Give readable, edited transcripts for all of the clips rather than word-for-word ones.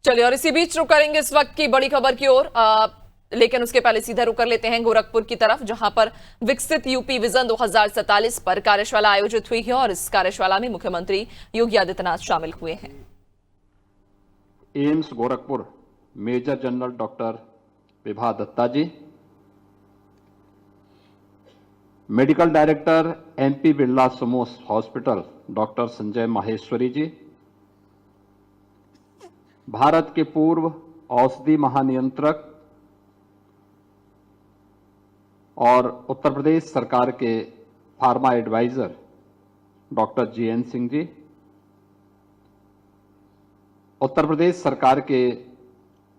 चलिए, और इसी बीच रुक करेंगे इस वक्त की बड़ी खबर की ओर, लेकिन उसके पहले सीधा रुक कर लेते हैं गोरखपुर की तरफ, जहां पर विकसित यूपी विजन 2047 पर कार्यशाला आयोजित हुई है और इस कार्यशाला में मुख्यमंत्री योगी आदित्यनाथ शामिल हुए हैं। AIIMS Gorakhpur major general doctor Vibha Dutta ji, medical director MP Birla समूह हॉस्पिटल डॉक्टर संजय माहेश्वरी जी, भारत के पूर्व औषधि महानियंत्रक और उत्तर प्रदेश सरकार के pharma adviser doctor GN Singh ji, Uttar Pradesh सरकार के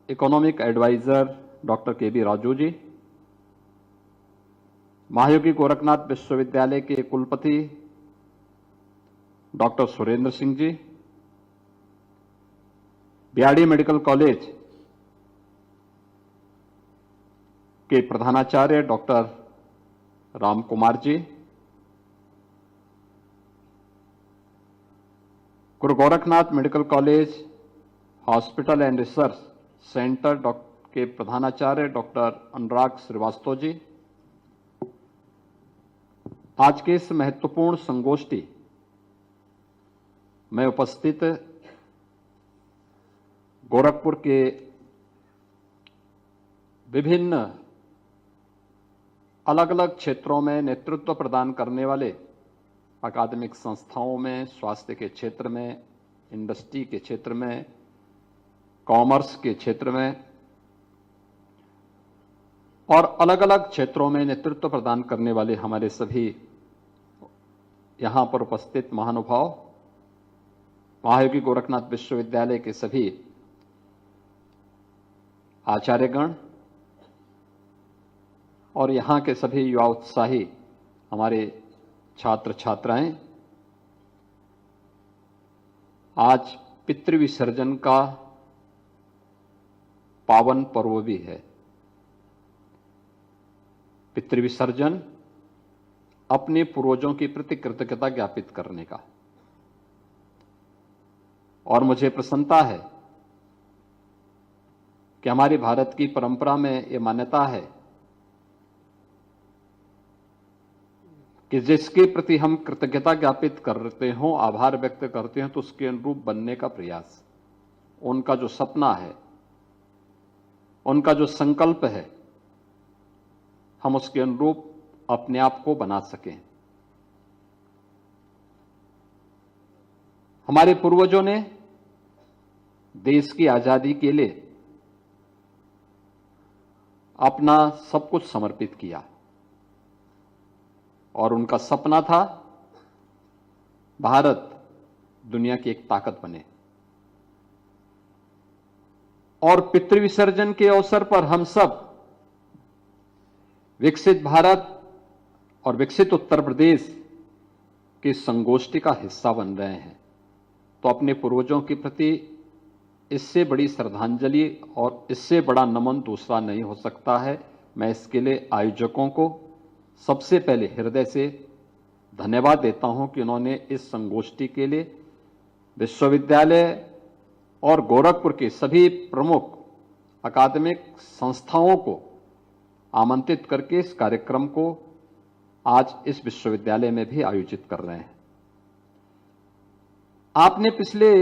economic adviser doctor KB Raju ji, Mahayogi Gorakhnath Vishwavidyalaya के कुलपति doctor Surendra Singh ji, BRD medical college के प्रधानाचार्य doctor Ram Kumar ji, Guru Gorakhnath medical college hospital and research centre के प्रधानाचार्य डॉक्टर अनुराग श्रीवास्तव जी, आज के इस महत्वपूर्ण संगोष्ठी में उपस्थित गोरखपुर के विभिन्न अलग अलग क्षेत्रों में नेतृत्व प्रदान करने वाले अकादमिक संस्थाओं में, स्वास्थ्य के क्षेत्र में, इंडस्ट्री के क्षेत्र में, कॉमर्स के क्षेत्र में और अलग अलग क्षेत्रों में नेतृत्व प्रदान करने वाले हमारे सभी यहां पर उपस्थित महानुभाव, महायोगी गोरखनाथ विश्वविद्यालय के सभी आचार्यगण और यहां के सभी युवा उत्साही हमारे छात्र छात्राएं, आज पितृविसर्जन का पावन पर्व भी है। पितृविसर्जन अपने पूर्वजों के प्रति कृतज्ञता ज्ञापित करने का, और मुझे प्रसन्नता है कि हमारे भारत की परंपरा में यह मान्यता है कि जिसके प्रति हम कृतज्ञता ज्ञापित करते हो, आभार व्यक्त करते हैं, तो उसके अनुरूप बनने का प्रयास, उनका जो सपना है, उनका जो संकल्प है, हम उसके अनुरूप अपने आप को बना सकें। हमारे पूर्वजों ने देश की आजादी के लिए अपना सब कुछ समर्पित किया और उनका सपना था भारत दुनिया की एक ताकत बने। और पितृविसर्जन के अवसर पर हम सब विकसित भारत और विकसित उत्तर प्रदेश की संगोष्ठी का हिस्सा बन रहे हैं, तो अपने पूर्वजों के प्रति इससे बड़ी श्रद्धांजलि और इससे बड़ा नमन दूसरा नहीं हो सकता है। मैं इसके लिए आयोजकों को सबसे पहले हृदय से धन्यवाद देता हूं कि उन्होंने इस संगोष्ठी के लिए विश्वविद्यालय और गोरखपुर के सभी प्रमुख अकादमिक संस्थाओं को आमंत्रित करके इस कार्यक्रम को आज इस विश्वविद्यालय में भी आयोजित कर रहे हैं। आपने पिछले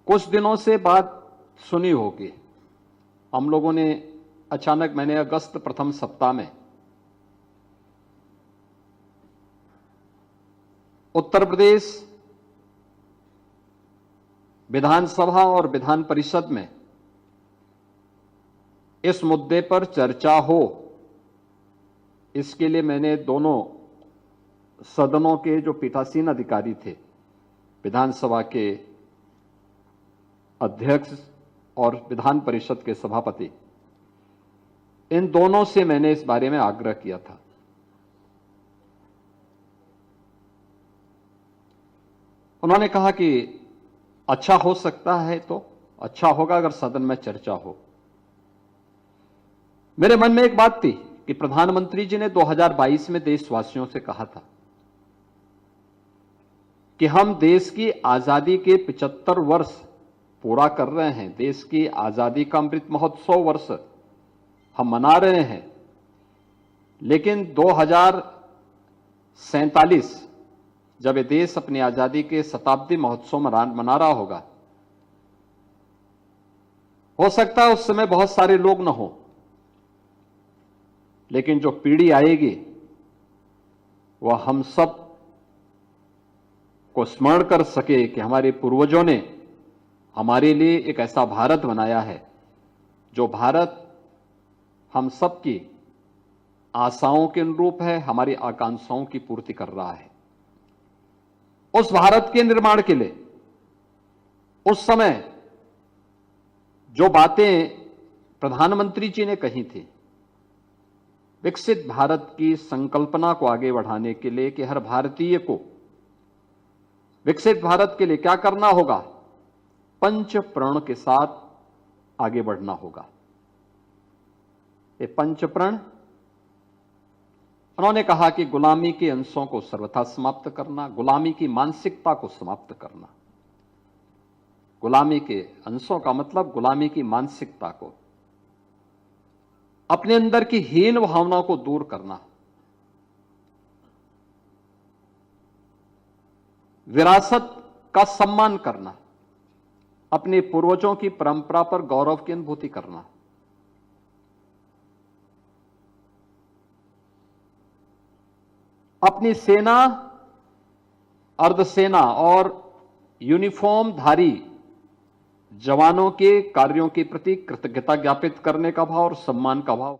कुछ दिनों से बात सुनी होगी, हम लोगों ने अचानक, मैंने अगस्त प्रथम सप्ताह में उत्तर प्रदेश विधानसभा और विधान परिषद में इस मुद्दे पर चर्चा हो, इसके लिए मैंने दोनों सदनों के जो पीठासीन अधिकारी थे, विधानसभा के अध्यक्ष और विधान परिषद के सभापति, इन दोनों से मैंने इस बारे में आग्रह किया था। उन्होंने कहा कि अच्छा हो सकता है, तो अच्छा होगा अगर सदन में चर्चा हो। मेरे मन में एक बात थी कि प्रधानमंत्री जी ने 2022 में देशवासियों से कहा था कि हम देश की आजादी के 75 वर्ष पूरा कर रहे हैं। देश की आजादी का अमृत महोत्सव वर्ष हम मना रहे हैं, लेकिन 2047 जब ये देश अपनी आजादी के शताब्दी महोत्सव मना रहा होगा, हो सकता है उस समय बहुत सारे लोग न हो, लेकिन जो पीढ़ी आएगी वह हम सब को स्मरण कर सके कि हमारे पूर्वजों ने हमारे लिए एक ऐसा भारत बनाया है, जो भारत हम सब की आशाओं के अनुरूप है, हमारी आकांक्षाओं की पूर्ति कर रहा है। उस भारत के निर्माण के लिए उस समय जो बातें प्रधानमंत्री जी ने कही थी, विकसित भारत की संकल्पना को आगे बढ़ाने के लिए कि हर भारतीय को विकसित भारत के लिए क्या करना होगा, पंच प्रण के साथ आगे बढ़ना होगा। ये पंच प्रण, उन्होंने कहा कि गुलामी के अंशों को सर्वथा समाप्त करना, गुलामी की मानसिकता को समाप्त करना। गुलामी के अंशों का मतलब गुलामी की मानसिकता को, अपने अंदर की हीन भावनाओं को दूर करना, विरासत का सम्मान करना, अपने पूर्वजों की परंपरा पर गौरव की अनुभूति करना, अपनी सेना, अर्धसेना और यूनिफॉर्मधारी जवानों के कार्यों के प्रति कृतज्ञता ज्ञापित करने का भाव और सम्मान का भाव।